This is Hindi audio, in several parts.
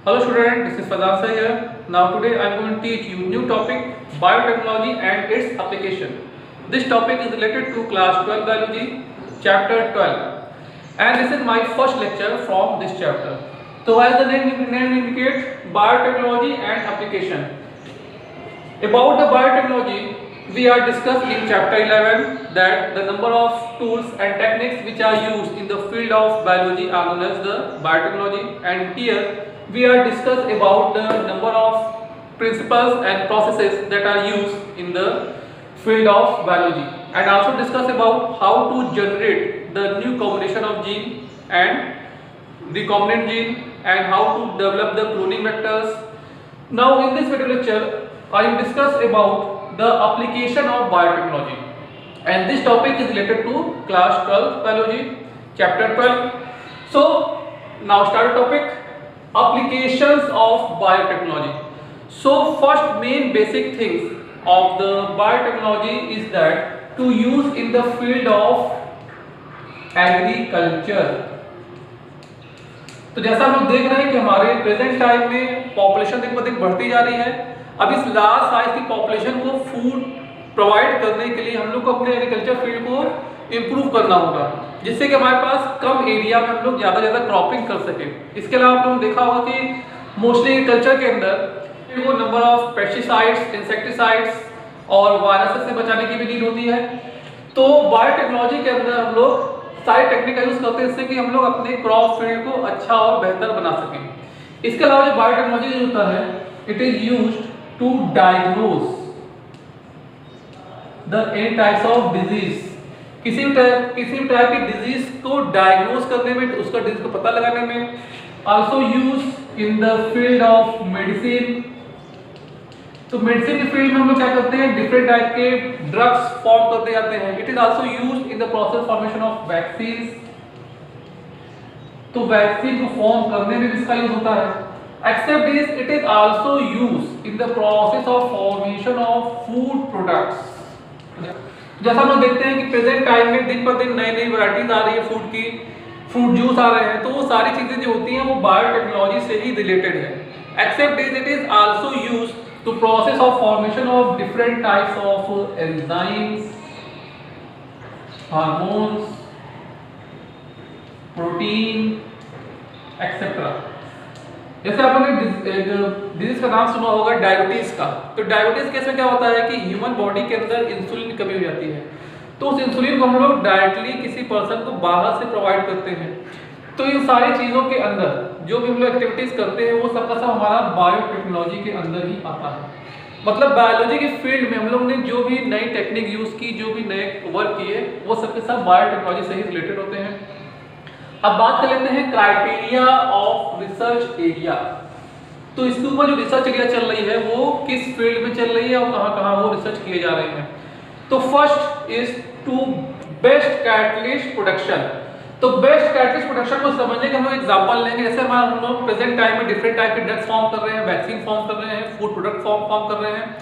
Hello student, this is Fadasa here. Now today I am going to teach you new topic biotechnology and its application. This topic is related to class 12 biology chapter 12 and this is my first lecture from this chapter. So as the name indicates, biotechnology and application. About the biotechnology, we are discussed in chapter 11 that the number of tools and techniques which are used in the field of biology are known as the biotechnology, and here we are discussed about the number of principles and processes that are used in the field of biology, and also discuss about how to generate the new combination of gene and recombinant gene and how to develop the cloning vectors. Now in this video lecture I will discuss about the application of biotechnology, and this topic is related to class 12 biology chapter 12. So now start the topic, applications of biotechnology. So first main basic things of the biotechnology is that to use in the field of agriculture. तो जैसा हम लोग देख रहे हैं कि हमारे प्रेजेंट टाइम में पॉपुलेशन दिन ब दिन बढ़ती जा रही है. अब इस लार्ज साइज की पॉपुलेशन को फूड प्रोवाइड करने के लिए हम लोग को अपने एग्रीकल्चर फील्ड को इम्प्रूव करना होगा, जिससे कि हमारे पास कम एरिया में हम लोग ज़्यादा क्रॉपिंग कर सके. इसके अलावा आप लोगों ने देखा होगा कि मोस्टली एग्रीकल्चर के अंदर वो नंबर ऑफ पेस्टिसाइड्स, इंसेक्टिसाइड्स और वायरसेस से बचाने की भी नीड होती है. तो बायोटेक्नोलॉजी के अंदर हम लोग सारी टेक्निक का यूज करते हैं जिससे कि हम लोग अपने क्रॉप फील्ड को अच्छा और बेहतर बना सकें. इसके अलावा जो बायोटेक्नोलॉजी होता है, it is used to diagnose the any types of disease. किसी भी टाइप की डिजीज को डायग्नोज करने में, उसका डिजीज को पता लगाने में. Also use in the field of medicine. तो मेडिसिन के फील्ड में हम लोग क्या करते हैं, डिफरेंट टाइप के ड्रग्स फॉर्म करते जाते हैं. It is also used in the process formation of vaccine. तो वैक्सीन को फॉर्म करने में भी इसका यूज होता है. Except this, it is also used in the process of formation of food products. जैसा हम लोग देखते हैं कि प्रेजेंट टाइम में दिन पर दिन नई नई वैरायटीज आ रही है फूड की, फ्रूट जूस आ रहे हैं, तो वो सारी चीजें जो होती हैं वो बायोटेक्नोलॉजी से ही रिलेटेड है. Except this, it is also used to process of formation of different types of enzymes, hormones, protein, etc. जैसे आप लोगों ने डिजीज का नाम सुना होगा डायबिटीज का. तो डायबिटीज केस में क्या होता है कि ह्यूमन बॉडी के अंदर इंसुलिन की कमी हो जाती है. तो उस इंसुलिन को हम लोग डायरेक्टली किसी पर्सन को बाहर से प्रोवाइड करते हैं. तो इन सारी चीज़ों के अंदर जो भी हम लोग एक्टिविटीज़ करते हैं वो सबका सब हमारा बायोटेक्नोलॉजी के अंदर ही आता है. मतलब बायोलॉजी के फील्ड में हम लोग ने जो भी नई टेक्निक यूज़ की, जो भी नए वर्क किए, वो सबके सब बायोटेक्नोलॉजी से ही रिलेटेड होते हैं. अब बात कर लेते हैं क्राइटेरिया ऑफ रिसर्च एरिया. तो इसके ऊपर जो रिसर्च एरिया चल रही है वो किस फील्ड में चल रही है और कहाँ कहाँ वो रिसर्च किए जा रहे हैं. तो first is to best catalyst production. तो बेस्ट कैटलिस्ट प्रोडक्शन को समझने के हम लोग एग्जांपल लेंगे. जैसे हम लोग प्रेजेंट टाइम में डिफरेंट टाइप के ड्रग्स फॉर्म कर रहे हैं, वैक्सीन फॉर्म कर रहे हैं, फूड प्रोडक्ट फॉर्म कर रहे हैं.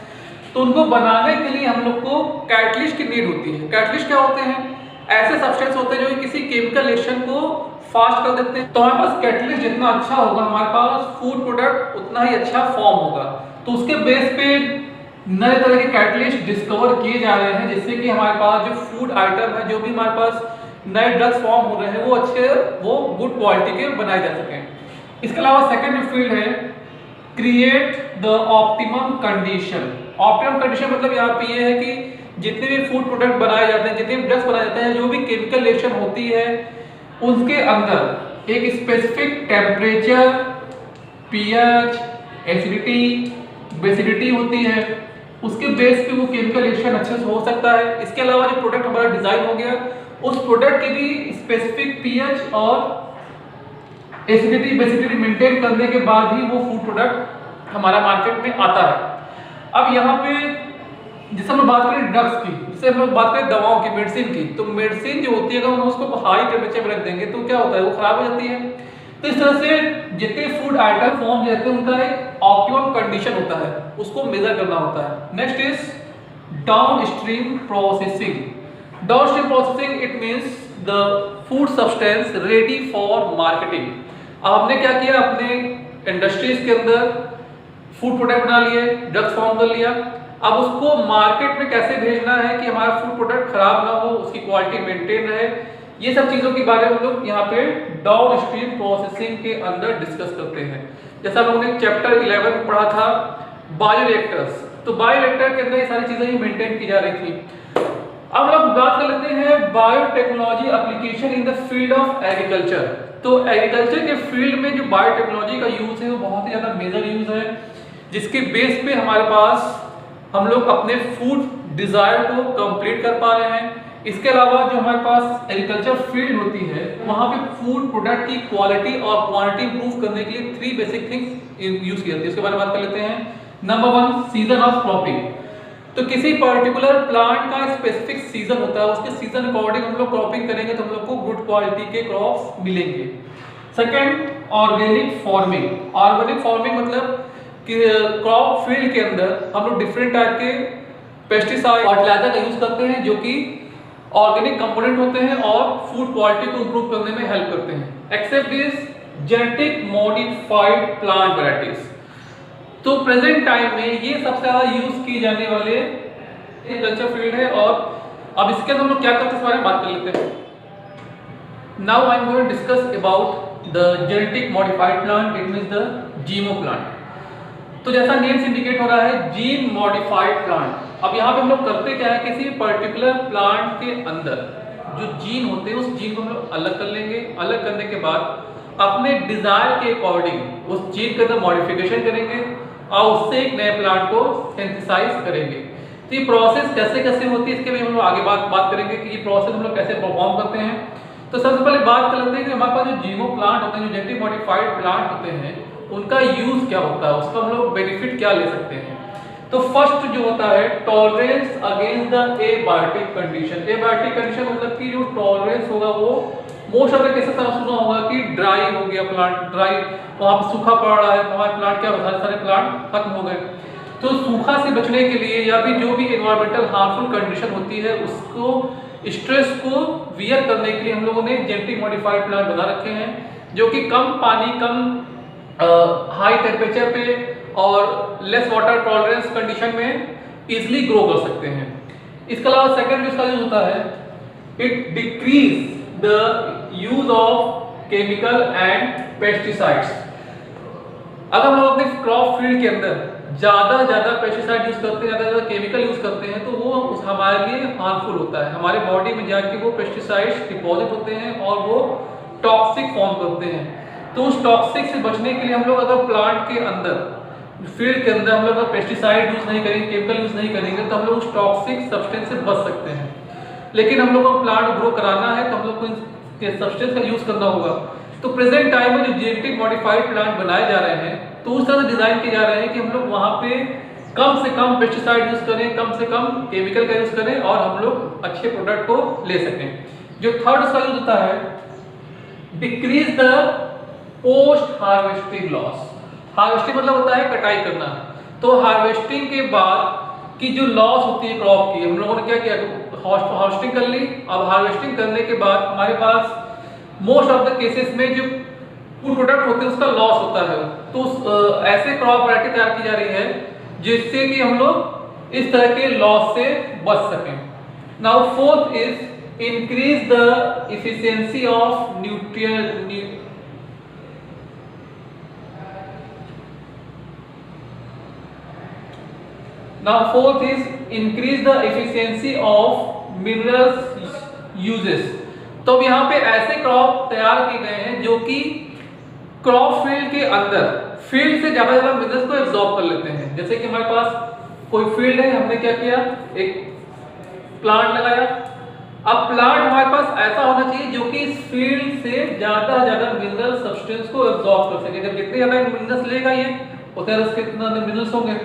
तो उनको बनाने के लिए हम लोग को कैटलिस्ट की नीड होती है. कैटलिस्ट क्या होते हैं? ऐसे सब्सटेंस होते हैं जो किसी केमिकल रिएक्शन को फास्ट कर देते हैं. तो हमारे पास कैटलिस्ट जितना अच्छा होगा, हमारे पास फूड प्रोडक्ट उतना ही अच्छा फॉर्म होगा. तो उसके बेस पे नए तरह के कैटलिस्ट डिस्कवर किए जा रहे हैं जिससे कि हमारे पास जो फूड आइटम है, जो भी हमारे पास नए ड्रग्स फॉर्म हो रहे हैं, वो गुड क्वालिटी के बनाए जा सकें. इसके अलावा सेकंड फील्ड है create the optimum condition. Optimum condition मतलब यहाँ पे ये है कि जितने भी फूड प्रोडक्ट बनाए जाते हैं, जितने भी ड्रग्स बनाए जाते हैं, जो भी केमिकल रिएक्शन होती है उसके अंदर एक स्पेसिफिक टेम्परेचर, पीएच, एसिडिटी, बेसिडिटी होती है. उसके बेस पे वो केमिकल रिएक्शन अच्छे से हो सकता है. इसके अलावा जो प्रोडक्ट हमारा डिजाइन हो गया, उस प्रोडक्ट की भी स्पेसिफिक पीएच और एसिडिटी, बेसिडिटी मेंटेन करने के बाद ही वो फूड प्रोडक्ट हमारा मार्केट में आता है. अब यहाँ पे जैसे हम बात करें ड्रग्स की, जैसे हम लोग बात करें दवाओं की, मेडिसिन की, तो मेडिसिन जो होती है अगर हम उसको हाई टेम्परेचर में रख देंगे तो क्या होता है, वो खराब हो जाती है. तो इस तरह से जितने फूड आइटम फॉर्म रहते हैं उनका एक ऑप्टिमम कंडीशन होता है, उसको मेजर करना होता है. Next is down stream processing. Downstream processing, it means the food substance ready for marketing. आपने क्या किया, अपने इंडस्ट्रीज के अंदर फूड प्रोडक्ट बना लिए, ड्रग्स फॉर्म कर लिया। अब उसको मार्केट में कैसे भेजना है कि हमारा फूड प्रोडक्ट खराब ना हो, उसकी क्वालिटी मेंटेन रहे, ये सब चीजों के बारे में हम लोग यहाँ पे डाउन स्ट्रीम प्रोसेसिंग के अंदर डिस्कस करते हैं। जैसा हम लोगों ने चैप्टर 11 में पढ़ा था बायोरिएक्टर्स, तो बायोरिएक्टर के अंदर ये सारी चीजें ही मेंटेन की जा रही थी। अब हम लोग बात कर लेते हैं biotechnology application in the field of agriculture. तो एग्रीकल्चर के फील्ड में जो बायोटेक्नोलॉजी का यूज है वो बहुत ही ज्यादा मेजर यूज है, जिसके बेस पे हमारे पास हम लोग अपने फूड डिजायर को कंप्लीट कर पा रहे हैं। इसके अलावा जो हमारे पास एग्रीकल्चर फील्ड होती है वहां पे फूड प्रोडक्ट की क्वालिटी और क्वांटिटी इंप्रूव करने के लिए 3 बेसिक थिंग्स यूज की जाती है। उसके बारे में बात कर लेते हैं। Number 1, season of cropping. तो किसी पर्टिकुलर प्लांट का स्पेसिफिक सीजन होता है, उसके सीजन अकॉर्डिंग हम लोग क्रॉपिंग करेंगे तो हम लोग को गुड क्वालिटी के क्रॉप्स मिलेंगे। Second, organic farming. Organic farming मतलब कि क्रॉप फील्ड के अंदर हम लोग डिफरेंट टाइप के पेस्टिसाइड, फर्टिलाइजर का यूज करते हैं जो कि ऑर्गेनिक कंपोनेंट होते हैं और फूड क्वालिटी को इंप्रूव करने में हेल्प करते हैं। Except this genetic modified plant varieties. तो प्रेजेंट टाइम में ये सबसे ज्यादा यूज किए जाने वाले एग्रीकल्चर फील्ड है। और अब इसके अंदर हम लोग क्या करते हैं इस बारे में बात कर लेते हैं। Now I am going to discuss about the genetic modified plant, it means the GMO plant. तो जैसा नेम से इंडिकेट हो रहा है जीन मॉडिफाइड प्लांट। अब यहाँ पे हम लोग करते क्या है, किसी पर्टिकुलर प्लांट के अंदर जो जीन होते हैं उस जीन को हम लोग अलग कर लेंगे। अलग करने के बाद अपने डिजायर के अकॉर्डिंग उस जीन के अंदर मॉडिफिकेशन करेंगे और उससे एक नए प्लांट को सिंथेसाइज करेंगे। तो ये प्रोसेस कैसे कैसे होती है इसके भी हम लोग आगे बात करेंगे कि ये प्रोसेस हम लोग कैसे परफॉर्म करते हैं। तो सबसे पहले बात कर लेते हैं कि हमारे पास जो जीएमओ प्लांट होते हैं, जो जेनेटिक मॉडिफाइड प्लांट होते हैं, उनका यूज क्या होता है, उसका हम लोग बेनिफिट क्या ले सकते हैं। तो फर्स्ट जो होता है tolerance against the abiotic condition. Abiotic condition मतलब कि जो टॉलरेंस होगा वो मोस्ट ऑफ द केसेस आप सुना होगा कि ड्राई हो गया प्लांट, ड्राई वहां पर सूखा पड़ रहा है, हमारे प्लांट क्या होता है, सारे प्लांट खत्म हो गए। तो सूखा से बचने के लिए या फिर जो भी एनवायरमेंटल हार्मफुल कंडीशन होती है उसको स्ट्रेस को वियर करने के लिए हम लोगों ने जेनेटिक मॉडिफाइड प्लांट बना रखे हैं जो कि कम पानी, कम हाई टेम्परेचर पे और लेस वाटर टॉलरेंस कंडीशन में इजिली ग्रो कर सकते हैं। इसके अलावा सेकंड जो इसका यूज होता है, it decrease the use of chemical and pesticides. अगर हम लोग अपने क्रॉप फील्ड के अंदर ज्यादा पेस्टिसाइड यूज करते हैं, ज्यादा केमिकल यूज करते हैं तो वो हमारे लिए हार्मफुल होता है। हमारे बॉडी में जाके वो पेस्टिसाइड्स डिपॉजिट होते हैं और वो टॉक्सिक फॉर्म करते हैं। तो उस टॉक्सिक से बचने के लिए हम लोग अगर प्लांट के अंदर, फील्ड के अंदर हम लोग अगर पेस्टिसाइड यूज नहीं करेंगे, केमिकल यूज नहीं करेंगे तो हम लोग उस टॉक्सिक सब्सटेंस से बच सकते हैं। लेकिन हम लोग को प्लांट ग्रो कराना है तो हम लोग को इन सब्सटेंस का यूज करना होगा। तो प्रेजेंट टाइम में जो जेनेटिक मॉडिफाइड प्लांट बनाए जा रहे हैं तो उस तरह से डिजाइन किए जा रहे हैं कि हम लोग वहां पे कम से कम पेस्टिसाइड यूज करें, कम से कम केमिकल का यूज करें और हम लोग अच्छे प्रोडक्ट को ले सकें। जो थर्ड उसका यूज होता है, decrease the post harvesting loss. Harvesting मतलब होता है कटाई करना। तो हार्वेस्टिंग के बाद की जो लॉस होती है क्रॉप की, हम लोगों ने क्या किया, हार्वेस्टिंग कर ली। अब हार्वेस्टिंग करने के बाद हमारे पास मोस्ट ऑफ द केसेस में जो फूड प्रोडक्ट होते हैं उसका लॉस होता है। तो ऐसे क्रॉप वैरायटी तैयार की जा रही है जिससे कि हम लोग इस तरह के लॉस से बच सकें। Now fourth is increase the efficiency of nutrient. Now fourth is increase the efficiency of minerals uses। तो अब यहाँ पे ऐसे क्रॉप तैयार किए गए हैं जो कि क्रॉप फील्ड के अंदर फील्ड से ज्यादा मिनरल्स को एब्जॉर्ब कर लेते हैं। जैसे कि हमारे पास कोई फील्ड है, हमने क्या किया, एक प्लांट लगाया। अब प्लांट हमारे पास ऐसा होना चाहिए जो कि इस फील्ड से ज्यादा मिनरल सब्सटेंस को एब्जॉर्ब कर सके। जब जितने ज्यादा मिनरल्स लेगा ये उतने उसके मिनरल्स होंगे।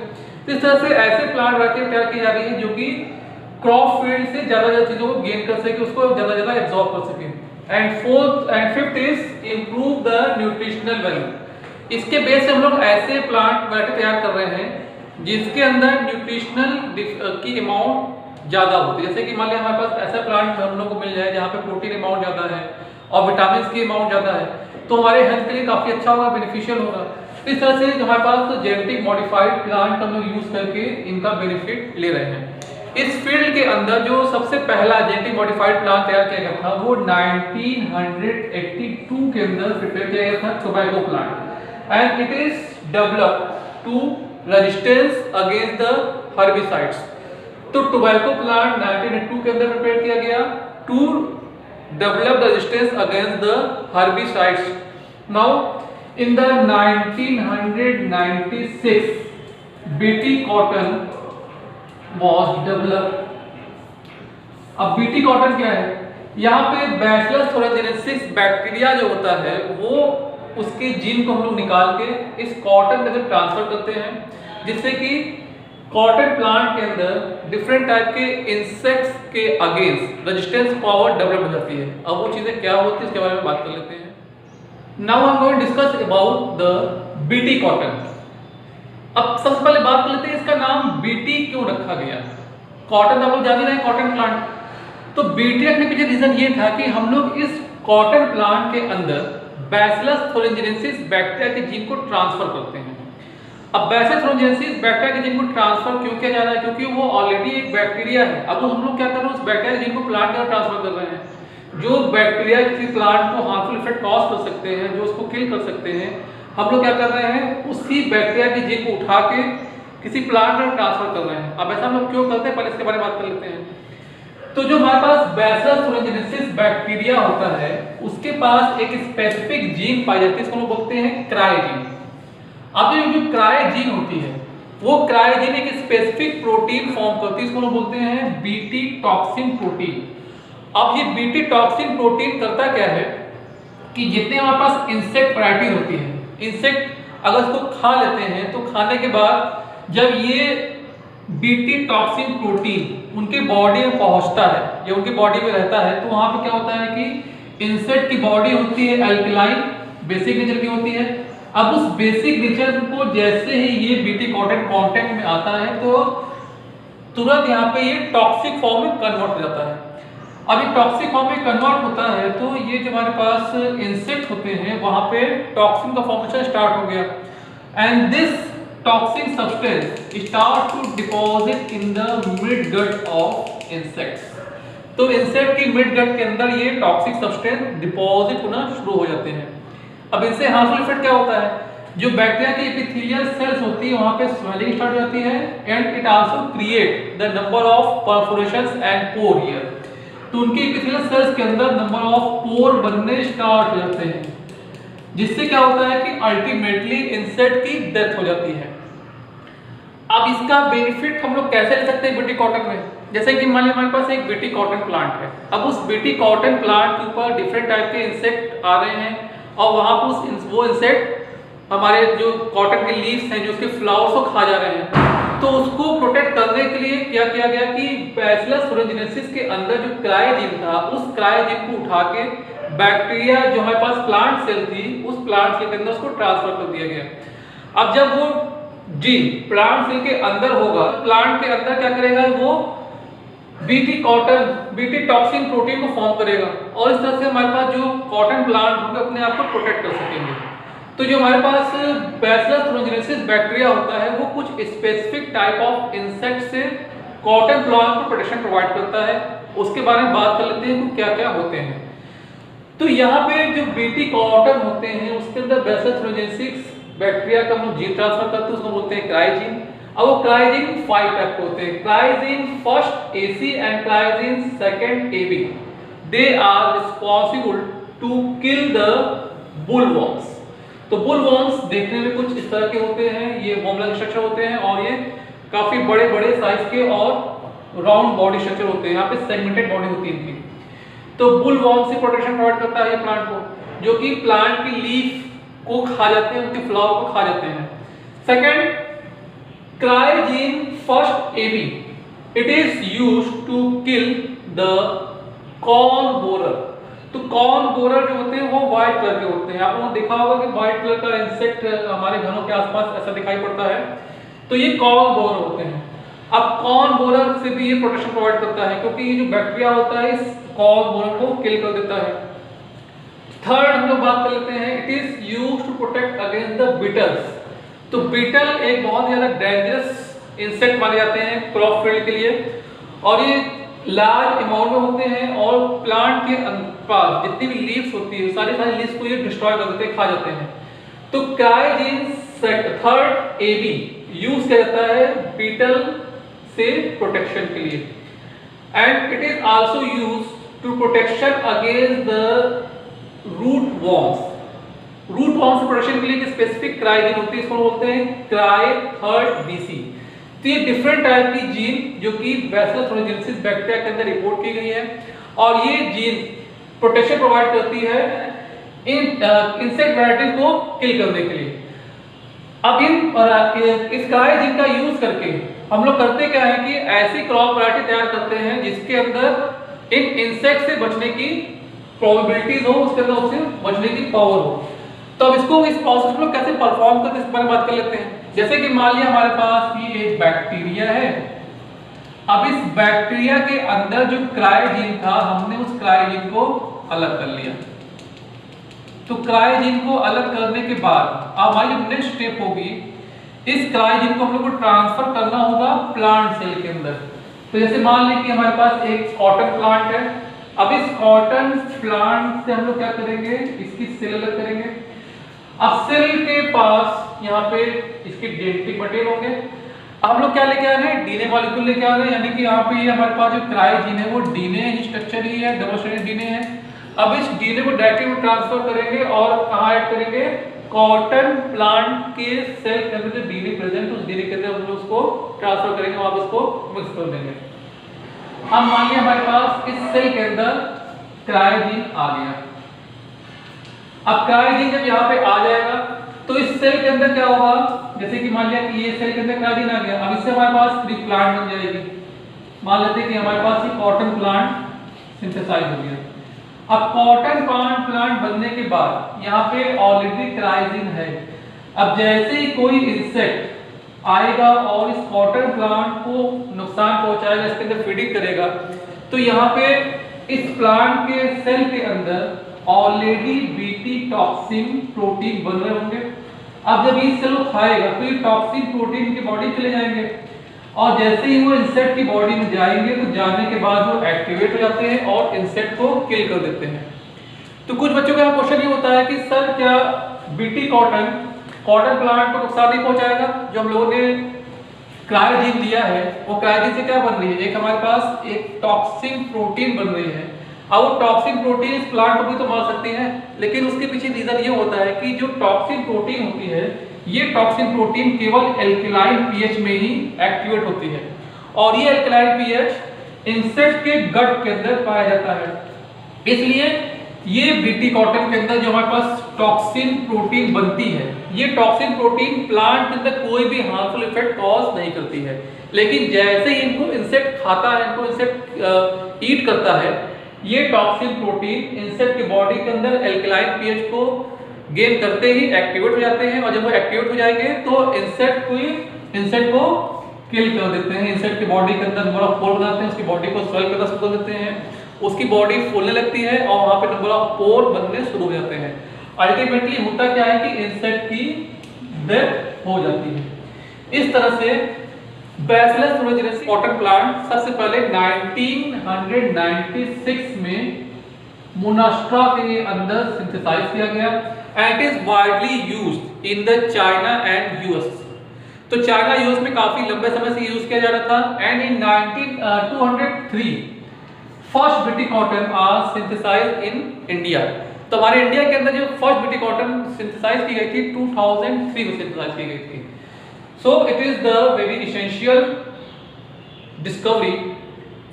इस तरह से ऐसे प्लांट वैरायटी तैयार की जा रही है जो कि क्रॉप फील्ड से ज्यादा चीजों को गेन कर सके, उसको ज्यादा एब्जॉर्ब कर सके। And fourth and fifth is improve the nutritional value. इसके बेस से हम लोग ऐसे प्लांट वैरायटी तैयार कर रहे हैं जिसके अंदर न्यूट्रिशनल की अमाउंट ज्यादा होती है। जैसे कि मान लिया हमारे पास ऐसा प्लांट हम लोग को मिल जाए जहाँ पे प्रोटीन अमाउंट ज्यादा है और विटामिन की अमाउंट ज्यादा है तो हमारे हेल्थ के लिए काफी अच्छा होगा, बेनिफिशियल होगा। इस तरह से हमारे पास जेनेटिक मॉडिफाइड प्लांट हम लोग यूज करके इनका बेनिफिट ले रहे हैं। इस फील्ड के अंदर जो सबसे पहला जेनेटिक मॉडिफाइड प्लांट तैयार किया गया था वो 1982 के अंदर प्रिपेयर किया गया था, tobacco plant, and it is developed to resistance against the herbicides. तो टोबैको प्लांट 1982 के अंदर प्रिपेयर किया गया to develop resistance against the herbicides. Now in the 1996 BT cotton was developed। अब बीटी कॉटन क्या है, यहाँ पे बैसिलस थोराइजेनेसिस बैक्टीरिया जो होता है वो उसके जीन को हम लोग निकाल के इस कॉटन के अंदर ट्रांसफर करते हैं, जिससे कि कॉटन प्लांट के अंदर डिफरेंट टाइप के इंसेक्ट्स के अगेंस्ट रेजिस्टेंस पावर डेवलप हो जाती है। अब वो चीजें क्या होती है इसके बारे में बात कर लेते हैं। Now I am going to discuss about the BT cotton. अब सबसे पहले बात कर लेते हैं इसका नाम बीटी क्यों रखा गया। कॉटन हम लोग जान ही रहे हैं, कॉटन प्लांट। तो बीटी रखने के पीछे रीजन ये था कि हम लोग इस कॉटन प्लांट के अंदर बैसिलस थोराइजेनेसिस बैक्टीरिया के जीन को ट्रांसफर करते हैं। अब बैसिलस थोराइजेनेसिस बैक्टीरिया के जीन को ट्रांसफर क्यों किया जा रहा है, क्योंकि वो ऑलरेडी एक बैक्टीरिया है। अब हम लोग क्या कर रहे हैं, उस बैक्टीरिया के जीन को प्लांट के अंदर ट्रांसफर कर रहे हैं। जो बैक्टीरिया किसी प्लांट को हार्मफुल इफेक्ट कॉज कर सकते हैं, जो उसको किल कर सकते हैं, हम लोग क्या कर रहे हैं, उसी बैक्टीरिया के जीन को उठा के किसी प्लांट में ट्रांसफर कर रहे हैं। अब ऐसा हम लोग क्यों करते हैं, पहले इसके बारे में बात कर लेते हैं। तो जो हमारे पास बैसिलस थोराइजेनेसिस बैक्टीरिया होता है उसके पास एक स्पेसिफिक जीन पाई जाती है, इसको हम लोग बोलते हैं क्रायोजीन। अब ये जो क्रायोजीन होती है वो क्रायोजीन एक स्पेसिफिक प्रोटीन फॉर्म करती है, इसको हम लोग बोलते हैं बीटी टॉक्सिन प्रोटीन। अब ये बीटी टॉक्सिन प्रोटीन करता क्या है कि जितने हमारे पास इंसेक्ट वैरायटी होती है, इंसेक्ट अगर इसको खा लेते हैं तो खाने के बाद जब ये बीटी टॉक्सिन प्रोटीन उनके बॉडी में पहुंचता है या उनके बॉडी में रहता है, तो वहां पे क्या होता है कि इंसेक्ट की बॉडी होती है अल्कलाइन, बेसिक नेचर की होती है। अब उस बेसिक नेचर को जैसे ही ये बीटी कॉटन कांटेक्ट में आता है तो तुरंत यहाँ पे ये टॉक्सिक फॉर्म में कन्वर्ट हो जाता है। अब ये टॉक्सिक फॉर्म में कन्वर्ट होता है तो ये जो हमारे पास इंसेक्ट होते हैं वहां पे टॉक्सिन का फॉर्मेशन स्टार्ट हो गया, and this toxic substance start to deposit in the mid gut of insects. तो इंसेक्ट की मिड गट के अंदर ये टॉक्सिक सब्सटेंस डिपॉजिट होना शुरू हो जाते हैं। अब इनसे हार्मफुल इफेक्ट क्या होता है, जो बैक्टीरिया की एपिथेलियल सेल्स होती है वहां पे स्वेलिंग स्टार्ट हो जाती है, and it also create the number of perforations and pore here. तो उनके एपिथेलियल सेल्स के अंदर नंबर ऑफ पोर बनने स्टार्ट हो जाते हैं, जिससे क्या होता है कि अल्टीमेटली इंसेक्ट की डेथ हो जाती है। अब इसका बेनिफिट हम लोग कैसे ले सकते हैं बीटी कॉटन में, जैसे कि मान लीजिए हमारे पास एक बीटी कॉटन प्लांट है। अब उस बीटी कॉटन प्लांट के ऊपर डिफरेंट टाइप के इंसेक्ट आ रहे हैं और वहां पर वो इंसेक्ट हमारे जो कॉटन के लीव्स हैं, जो उसके फ्लावर्स को खा जा रहे हैं। तो उसको प्रोटेक्ट करने के लिए क्या किया गया कि बैसिलस थोराइजेनेसिस के अंदर जो क्रायोजीन था उस क्रायोजीन को उठा के बैक्टीरिया जो हमारे पास प्लांट सेल थी उस प्लांट सेल के अंदर उसको ट्रांसफर कर दिया गया। अब जब वो जीन प्लांट सेल के अंदर होगा, प्लांट के अंदर क्या करेगा, वो बीटी टॉक्सिन प्रोटीन को फॉर्म करेगा और इस तरह से हमारे पास जो कॉटन प्लांट होंगे अपने आप को प्रोटेक्ट कर सकेंगे। तो जो हमारे पास बैसिलस थोराइजेनेसिस बैक्टीरिया होता है वो कुछ स्पेसिफिक टाइप ऑफ इंसेक्ट से कॉटन प्लांट को प्रोटेक्शन प्रोवाइड करता है। उसके बारे में बात कर लेते हैं कि क्या क्या होते हैं। तो यहाँ पे जो बीटी कॉटन होते हैं उसके अंदर बैसिलस थोराइजेनेसिस बैक्टीरिया का हम लोग जीन ट्रांसफर करते हैं, उसको बोलते हैं क्रायोजीन। अब वो क्रायोजीन 5 टाइप के होते हैं, cryogene first AC and cryogene second AB। They are responsible to kill the bollworms. तो बुलवर्म्स देखने में कुछ इस तरह के होते हैं, ये वर्म लाइक स्ट्रक्चर होते हैं और ये काफी बड़े बड़े साइज के और राउंड बॉडी स्ट्रक्चर होते हैं, यहाँ पे सेगमेंटेड बॉडी होती है इनकी। तो बुलवर्म से प्रोटेक्शन प्रोवाइड करता है ये प्लांट को, जो कि प्लांट की लीफ को खा जाते हैं, उनके फ्लावर को खा जाते हैं। Second, cryogene first AB, it is used to kill the corn borer. तो कॉर्न बोरर जो होते हैं वो व्हाइट कलर के होते हैं, आप लोगों ने देखा होगा कि व्हाइट कलर का इंसेक्ट हमारे घरों के आसपास ऐसा दिखाई पड़ता है, तो ये कॉर्न बोरर होते हैं। अब कॉर्न बोरर से भी ये प्रोटेक्शन प्रोवाइड करता है क्योंकि ये जो बैक्टीरिया होता है इस कॉर्न बोरर को किल कर देता है। थर्ड हम लोग बात कर लेते हैं, it is used to protect against the beetles. तो बीटल एक बहुत ज़्यादा डेंजरस इंसेक्ट माने जाते हैं क्रॉप फील्ड के लिए, और ये लार्ज अमाउंट में होते हैं और प्लांट के पास जितनी भी लीव्स होती है सारी लीव्स को ये डिस्ट्रॉय कर देते हैं, खा जाते हैं। तो क्राइजीन थर्ड AB यूज किया जाता है बीटल से प्रोटेक्शन के लिए, and it is also use to protection against the root worms. Root worm से प्रोटेक्शन के लिए एक स्पेसिफिक क्राइजीन होती है, इसको बोलते हैं क्राई थर्ड BC। तो ये डिफरेंट टाइप की जीन जो कि बैसिलस thuringiensis बैक्टीरिया के अंदर रिपोर्ट की गई है, और ये जीन प्रोटेक्शन प्रोवाइड करती है इन इंसेक्ट वैरायटीज को किल करने के लिए। अब इस क्राइजीन का यूज करके हम लोग करते क्या है कि ऐसी क्रॉप वैरायटी तैयार करते हैं जिसके अंदर इन इंसेक्ट से बचने की प्रोबेबिलिटीज हो, उसके अंदर उससे बचने की पावर हो। तो अब इसको इस प्रोसेस में कैसे परफॉर्म करते हैं इस बारे में बात कर लेते हैं। जैसे कि मान लिया हमारे पास ये एक बैक्टीरिया है, अब इस बैक्टीरिया के अंदर जो क्राइजीन था हमने उस क्राइजीन को अलग कर लिया। तो क्राइजीन को अलग करने के बाद अब हमारी नेक्स्ट स्टेप होगी, इस क्राइजीन को हम लोग को ट्रांसफर करना होगा प्लांट सेल के अंदर। तो जैसे मान लें कि हमारे पास एक कॉटन प्लांट है, अब इस कॉटन प्लांट से हम लोग क्या करेंगे, इसकी सेल अलग करेंगे। अब सेल के पास यहाँ पे इसके डेंटिक मटेरियल होंगे। हम लोग क्या लेके आ रहे हैं, डीएनए मॉलिक्यूल लेके आ रहे हैं, यानी कि यहाँ पे हमारे पास जो क्राइजीन है वो डीएनए स्ट्रक्चर ही है, डबल स्ट्रैंडेड डीएनए है। अब इस डीएनए को डायरेक्टली ट्रांसफर करेंगे और कहाँ ऐड करेंगे, कॉटन प्लांट के सेल के अंदर जो डीएनए प्रेजेंट उस डीएनए के अंदर हम लोग उसको ट्रांसफर करेंगे और उसको मिक्स कर देंगे। अब मान लिया हमारे पास इस सेल के अंदर क्राइजीन आ गया। अब क्राइजीन जब यहाँ पे आ जाएगा तो इस सेल के अंदर क्या होगा, जैसे कि मान लिया कि ये सेल के अंदर क्राइजीन आ गया, अब इससे हमारे पास पूरी प्लांट बन जाएगी। मान लेते हैं कि हमारे पास ये कॉटन प्लांट सिंथेसाइज हो गया। अब कॉटन प्लांट बनने के बाद यहाँ पे ऑलरेडी क्राइजीन है। अब जैसे ही कोई इंसेक्ट आएगा और इस कॉटन प्लांट को नुकसान पहुंचाएगा, इसके अंदर फीडिंग करेगा, तो यहाँ पे इस प्लांट के सेल के अंदर ऑलरेडी बीटी टॉक्सिन प्रोटीन बन रहे होंगे। अब जब इस सेल को खाएगा तो ये टॉक्सिन प्रोटीन की बॉडी चले जाएंगे, और जैसे ही वो इंसेक्ट की बॉडी में जाएंगे तो जाने के बाद वो एक्टिवेट हो जाते हैं और इंसेक्ट को किल कर देते हैं। तो कुछ बच्चों का क्वेश्चन ये होता है कि सर क्या बीटी कॉटन प्लांट को नुकसान नहीं पहुंचाएगा? जो हम लोगों ने क्रायोजीन दिया है वो क्रायोजीन से क्या बन रही है, एक हमारे पास एक टॉक्सिन प्रोटीन बन रही है। अब वो टॉक्सिन प्रोटीन इस प्लांट को भी तो मार सकती है, लेकिन उसके पीछे रीजन ये होता है कि जो टॉक्सिन प्रोटीन होती है ये टॉक्सिन प्रोटीन केवल एल्कलाइन पीएच में ही एक्टिवेट होती है, और ये एल्कलाइन पीएच इंसेक्ट के गट के अंदर पाया जाता है। इसलिए ये बीटी कॉटन के अंदर जो हमारे पास टॉक्सिन प्रोटीन बनती है, ये टॉक्सिन प्रोटीन प्लांट के अंदर कोई भी हार्मफुल इफेक्ट कॉज नहीं करती है। लेकिन जैसे ही इनको इंसेक्ट खाता है, इनको इंसेक्ट ईट करता है, ये टॉक्सिन प्रोटीन इंसेक्ट की बॉडी के अंदर एल्कलाइन पीएच को गेन करते ही एक्टिवेट हो जाते हैं, और जब वो एक्टिवेट हो जाएंगे तो इंसेक्ट को किल कर देते हैं। इंसेक्ट की बॉडी के अंदर नंबर ऑफ पोर बनाते हैं, उसकी बॉडी को स्वेल करना शुरू कर देते हैं, उसकी बॉडी फूलने लगती है और वहां पे नंबर ऑफ पोर बनने शुरू हो जाते हैं। अल्टीमेटली होता क्या है कि इंसेक्ट की डेथ हो जाती है। इस तरह से बैसिलस thuringiensis कॉटन प्लांट सबसे पहले 1996 में मोनास्ट्रा के अंदर सिंथेसाइज किया गया, and is widely used in the China and US. तो चाइना यूएस में काफी लंबे समय से यूज किया जा रहा था, and in 203 first BT cotton are synthesised in India. तो हमारे इंडिया के अंदर जो फर्स्ट बीटी कॉटन सिंथेसाइज की गई थी 2003 में सिंथेसाइज की गई थी। So it is the very essential discovery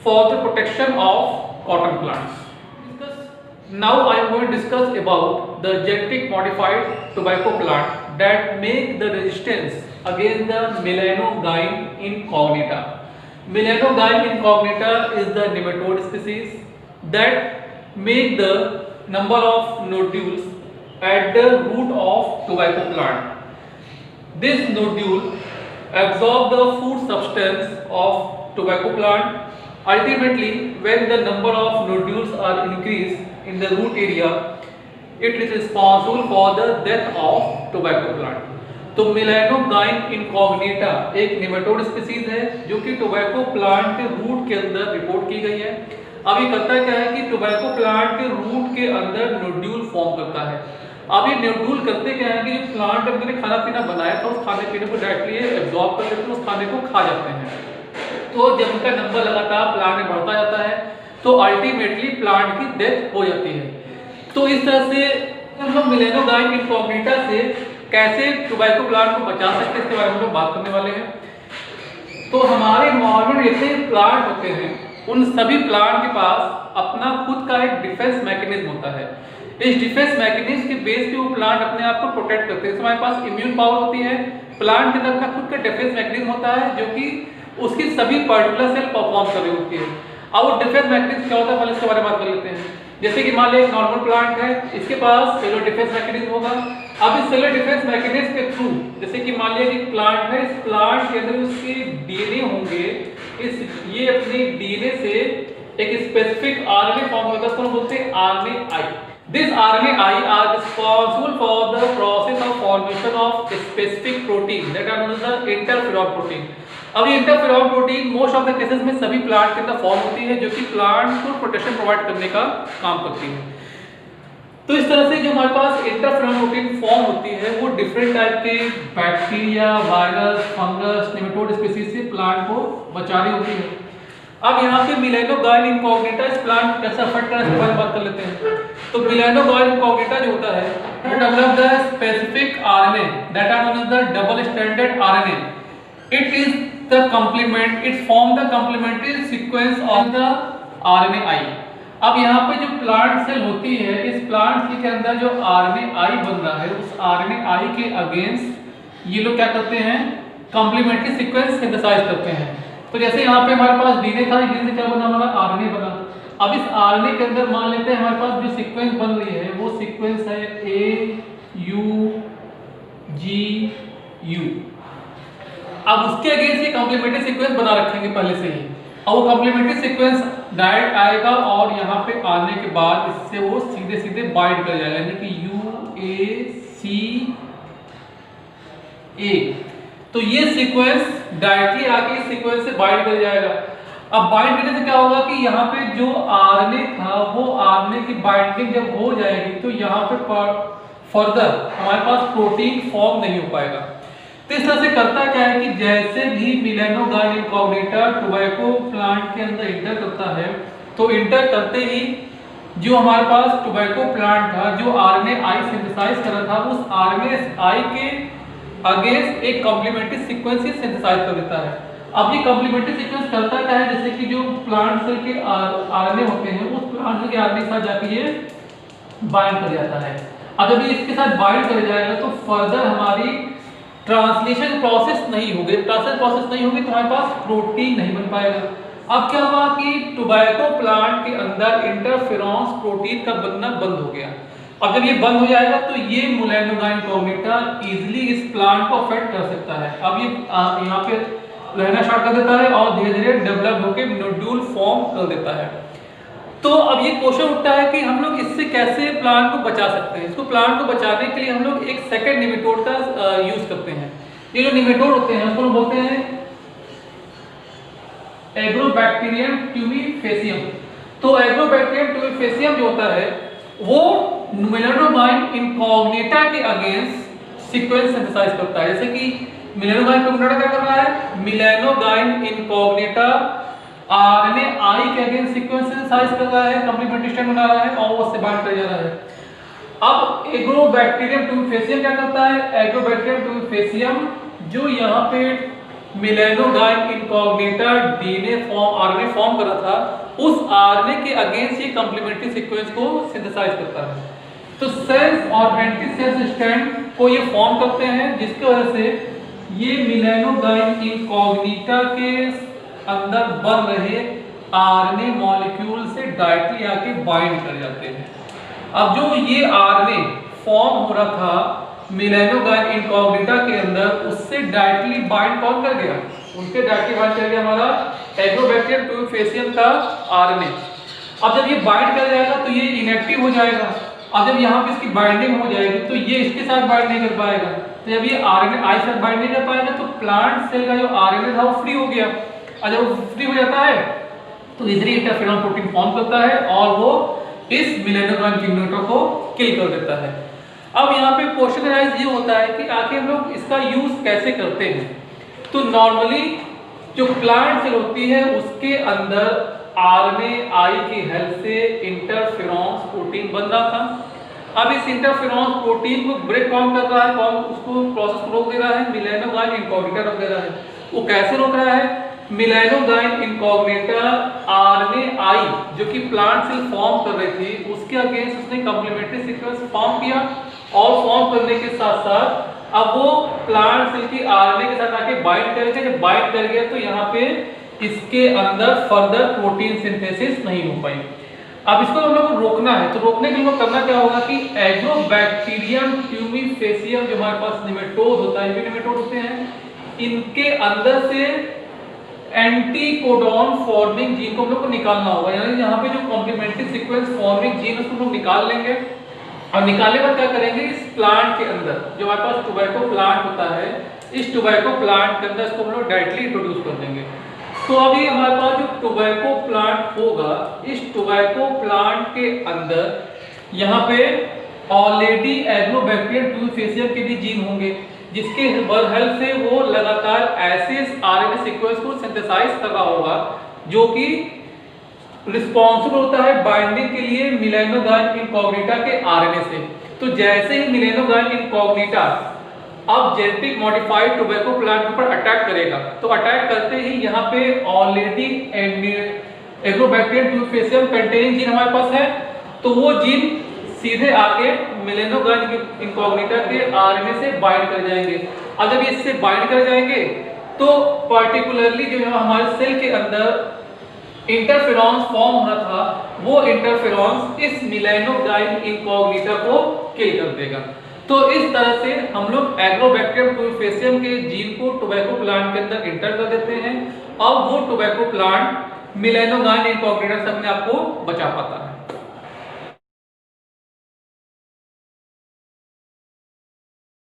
for the protection of cotton plants. Now I am going to discuss about the genetic modified tobacco plant that make the resistance against the Melanogyne incognita. Melanogyne incognita is the nematode species that make the number of nodules at the root of tobacco plant. This nodule absorb the food substance of tobacco plant. Ultimately, when the number of nodules are increased in the root area, it is responsible for the death of tobacco plant. तो मिलेनोगाइन इनकॉग्निटा एक नेमेटोड स्पीसीज है जो कि टोबैको प्लांट के रूट के अंदर रिपोर्ट की गई है। अब ये करता क्या है कि टोबैको प्लांट के रूट के अंदर नोड्यूल फॉर्म करता है। अब ये नोड्यूल करते क्या है कि जो प्लांट ने अपने खाना पीना बनाया था उस खाने पीने को डायरेक्टली एब्जॉर्ब कर लेते हैं, उस खाने को खा जाते हैं। तो जब उनका नंबर लगातार प्लांट में बढ़ता जाता है तो अल्टीमेटली प्लांट की डेथ हो जाती है। तो इस तरह से हम लोग मिलेनोगाइन इनकॉग्निटा से कैसे टोबैको प्लांट को बचा सकते हैं इसके बारे में हम लोग बात करने वाले हैं। तो हमारे एनवायरमेंट में जितने प्लांट होते हैं उन सभी प्लांट के पास अपना खुद का एक डिफेंस मैकेनिज्म होता है। इस डिफेंस मैकेनिज्म के बेस पे वो प्लांट अपने आप को प्रोटेक्ट करते हैं। हमारे पास इम्यून पावर होती है, प्लांट के अंदर अपना खुद का डिफेंस मैकेनिज्म होता है जो कि उसकी सभी पर्टिकुलर सेल परफॉर्म कर रही होती है। अब वो डिफेंस मैकेनिज्म क्या होता है पहले इसके बारे में बात कर लेते हैं। जैसे कि मान लीजिए एक नॉर्मल प्लांट है, इसके पास सेलुलर डिफेंस मैकेनिज्म होगा। अब इस सेलुलर डिफेंस मैकेनिज्म के थ्रू जैसे कि मान लीजिए कि प्लांट है, इस प्लांट के अंदर उसके डीएनए होंगे, ये अपने डीएनए से एक स्पेसिफिक आरएनए फॉर्म होगा, उसको बोलते हैं RNA. This RNAi are responsible for the process of formation of specific protein that are known as the interferon protein। अब ये interferon protein most of the cases में सभी प्लांट के अंदर फॉर्म होती है जो कि प्लांट को प्रोटेक्शन प्रोवाइड करने का काम करती है। तो इस तरह से जो हमारे पास इंटरफेरॉन प्रोटीन फॉर्म होती है वो डिफरेंट टाइप के bacteria, virus, fungus, nematode species से प्लांट को बचा रही होती है। अब यहाँ पे मिलेनोगाइन इनकॉग्निटा इस प्लांट को कैसे अफेक्ट करने के बारे में बात कर लेते हैं। तो मिलेनोगाइन इनकॉग्निटा जो होता है वो develop the specific RNA that are known as the double stranded RNA. It is the complement, it form the complementary sequence of the RNAi. अब यहाँ पे जो प्लांट सेल होती है, इस प्लांट के अंदर जो आरएनएआई बन रहा है उस आरएनएआई के अगेंस्ट ये लोग क्या करते हैं, कंप्लीमेंट्री सीक्वेंस सिंथेसाइज करते हैं। तो जैसे यहाँ पे हमारे पास डीएनए था, डीएनए से क्या बना, हमारा आरएनए बना। अब इस आरएनए के अंदर मान लेते हैं हमारे पास जो सीक्वेंस बन रही है वो सीक्वेंस है AUGU। अब उसके अगेंस्ट ये कॉम्प्लीमेंट्री सीक्वेंस बना रखेंगे पहले से ही। अब वो कॉम्प्लीमेंट्री सीक्वेंस डायरेक्ट आएगा और यहाँ पे आने के बाद इससे वो सीधे सीधे बाइंड कर जाएगा, यानी कि UACA। तो ये सीक्वेंस डायरेक्टली आके इस सीक्वेंस से बाइंड कर जाएगा। अब बाइंड करने से क्या होगा कि यहाँ पे जो आरएनए था वो आरएनए की बाइंडिंग जब हो जाएगी तो यहाँ पे फर्दर हमारे पास प्रोटीन फॉर्म नहीं हो पाएगा। तो इस तरह से करता क्या है कि जैसे भी मिलेनोगाइन इनकॉग्निटा टोबैको प्लांट के अंदर इंटर करता है तो इंटर करते ही जो हमारे पास टोबैको प्लांट था जो आरएनएआई सिंथेसाइज कर रहा था उस आरएनएआई के अगेंस्ट एक कॉम्प्लीमेंट्री सीक्वेंस ही सिंथेसाइज कर देता है। अब ये कॉम्प्लीमेंट्री सीक्वेंस करता क्या है, जैसे कि जो प्लांट सेल के आरएनए होते हैं उस प्लांट सेल के आरएनए के साथ जाके ये बाइंड कर जाता है। अब जब ये इसके साथ बाइंड कर जाएगा तो फर्दर हमारी ट्रांसलेशन प्रोसेस नहीं होगी। ट्रांसलेशन प्रोसेस नहीं होगी तो हमारे पास प्रोटीन नहीं बन पाएगा। अब क्या हुआ कि टोबैको प्लांट के अंदर इंटरफेरॉन्स प्रोटीन का बनना बंद हो गया। अब जब ये बंद हो जाएगा तो ये मिलेनोगाइन इनकॉग्निटा इजीली इस प्लांट को अफेक्ट कर सकता है। अब ये यहाँ पे रहना स्टार्ट कर देता है और धीरे धीरे डेवलप होकर नोड्यूल फॉर्म कर देता है। तो अब ये क्वेश्चन उठता है कि हम लोग इससे कैसे प्लांट को बचा सकते हैं। इसको प्लांट को बचाने के लिए हम लोग एक सेकंड निमेटोड का यूज करते हैं। ये जो निमेटोड होते हैं उसको बोलते हैं एग्रोबैक्टीरियम ट्यूबिफेसियम। तो एग्रोबैक्टीरियम ट्यूबिफेसियम जो होता है वो मिलेनोगाइन इनकॉग्निटा के अगेंस्ट सीक्वेंस सिंथेसाइज करता है। जैसे कि मिलेनोगाइन इनकॉग्निटा क्या कर रहा है, मिलेनोगाइन इनकॉग्निटा आरएनएआई के अगेंस्ट सीक्वेंस सिंथेसाइज कर रहा है, कंप्लीमेंट्री स्ट्रैंड बना रहा है और वो उससे बाइंड कर जा रहा है। अब एग्रोबैक्टीरियम ट्यूबिफेसियम क्या करता है, एग्रोबैक्टीरियम ट्यूबिफेसियम जो यहाँ पे Meloidogyne incognita DNA form RNA form कर रहा था उस आरएनए के अगेंस्ट ये कंप्लीमेंट्री सीक्वेंस को सिंथेसाइज करता है। तो सेल्स और एंटीसेल्स स्ट्रैंड को ये फॉर्म करते हैं जिसकी वजह से ये मिलेनोगाइन इनकॉग्निटा के अंदर बन रहे आरएनए मॉलिक्यूल से डायरेक्टली आके बाइंड कर जाते हैं। अब जो ये आरएनए फॉर्म हो रहा था मिलेनोगाइन इनकॉग्निटा के अंदर उससे डायरेक्टली बाइंड कौन कर गया, उनके डायरेक्टली बाइंड कर गया हमारा एग्रोबैक्टीरियम ट्यूबिफेसियम का आरएनए। अब जब ये बाइंड कर जाएगा तो ये इनएक्टिव हो जाएगा। अब जब यहाँ पे इसकी बाइंडिंग हो जाएगी तो ये इसके साथ बाइंड नहीं कर पाएगा, तो जब ये आरएनए आई साथ बाइंड नहीं कर पाएगा तो प्लांट सेल का जो आरएनए था वो फ्री हो गया, और जब वो फ्री हो जाता है तो इजीली इंटरफेरॉन प्रोटीन फॉर्म करता है और वो इस मिलेनोगाइन किंगडम को किल कर देता है। अब यहाँ पे क्वेश्चन राइज ये होता है कि आखिर हम लोग इसका यूज कैसे करते हैं। तो नॉर्मली जो प्लांट सेल होती है उसके अंदर आरएनए की हेल्प से इंटरफेरॉन प्रोटीन बन रहा था। अब इस इंटरफेरॉन प्रोटीन को ब्रेक कौन कर रहा है, कौन उसको प्रोसेस को रोक दे रहा है, मिलेनोगाइन इनकॉग्निटा रोक दे रहा है। वो कैसे रोक रहा है, मिलेनोगाइन इनकॉग्निटा आरएनए जो कि प्लांट सेल फॉर्म कर रही थी उसके अगेंस्ट उसने कॉम्प्लीमेंट्री सीक्वेंस फॉर्म किया, और फॉर्म करने के साथ साथ अब वो प्लांट सेल की आरएनए के साथ आके बाइंड करेगा। जब बाइंड कर गया तो यहाँ पे इसके अंदर फर्दर प्रोटीन सिंथेसिस नहीं हो पाई। अब इसको हम लोग को रोकना है, तो रोकने के लिए करना क्या होगा कि एग्रोबैक्टीरियम ट्यूमिफेसियम जो हमारे पास निमेटोड होता है, निमेटोड होते हैं, इनके अंदर से एंटीकोडॉन फॉर्मिंग जीन को हम लोग को निकालना होगा। यानी यहाँ पे जो कॉम्प्लीमेंट्री सीक्वेंस फॉर्मिंग जीन उसको हम लोग निकाल लेंगे, और निकालने के बाद क्या करेंगे, इस प्लांट के अंदर जो हमारे पास टोबैको प्लांट होता है, इस टोबैको प्लांट के अंदर इसको हम लोग डायरेक्टली इंट्रोड्यूस कर देंगे। तो अभी हमारे पास जो टोबैको प्लांट होगा, इस टोबैको प्लांट के अंदर यहाँ पे ऑलरेडी एग्रोबैक्टीरियम ट्यूमिफेसियम के भी जीन होंगे, जिसके हेल्प से वो लगातार ऐसे आरएनए सीक्वेंस को सिंथेसाइज कर रहा होगा जो कि रिस्पॉन्सिबल होता है बाइंडिंग के लिए मिलेनोगाइन इनकॉग्निटा के आरएनए से। तो जैसे ही मिलेनोगाइन इनकॉग्निटा अब जेनेटिक मॉडिफाइड टोबैको प्लांट के ऊपर अटैक करेगा, तो अटैक करते ही यहाँ पे ऑलरेडी एग्रोबैक्टीरियम ट्यूमिफेसियम कंटेनिंग जीन हमारे पास है, तो वो जीन सीधे आके मिलेनोगाइन इनकॉग्निटा के आरएनए से बाइंड कर जाएंगे। और जब इससे बाइंड कर जाएंगे तो पर्टिकुलरली जो हमारे सेल के अंदर इंटरफेरॉन्स फॉर्म हो रहा था, वो इंटरफेरॉन्स इस मिलेनोगाइन इनकॉग्निटा को किल कर देगा। तो इस तरह से हम लोग एग्रोबैक्टीरियम ट्यूमिफेसियम के जीन को टोबैको प्लांट के अंदर इंटर कर देते हैं, और वो टोबैको प्लांट मिलेनोगाइन इनकॉग्निटा से अपने आप को बचा पाता है।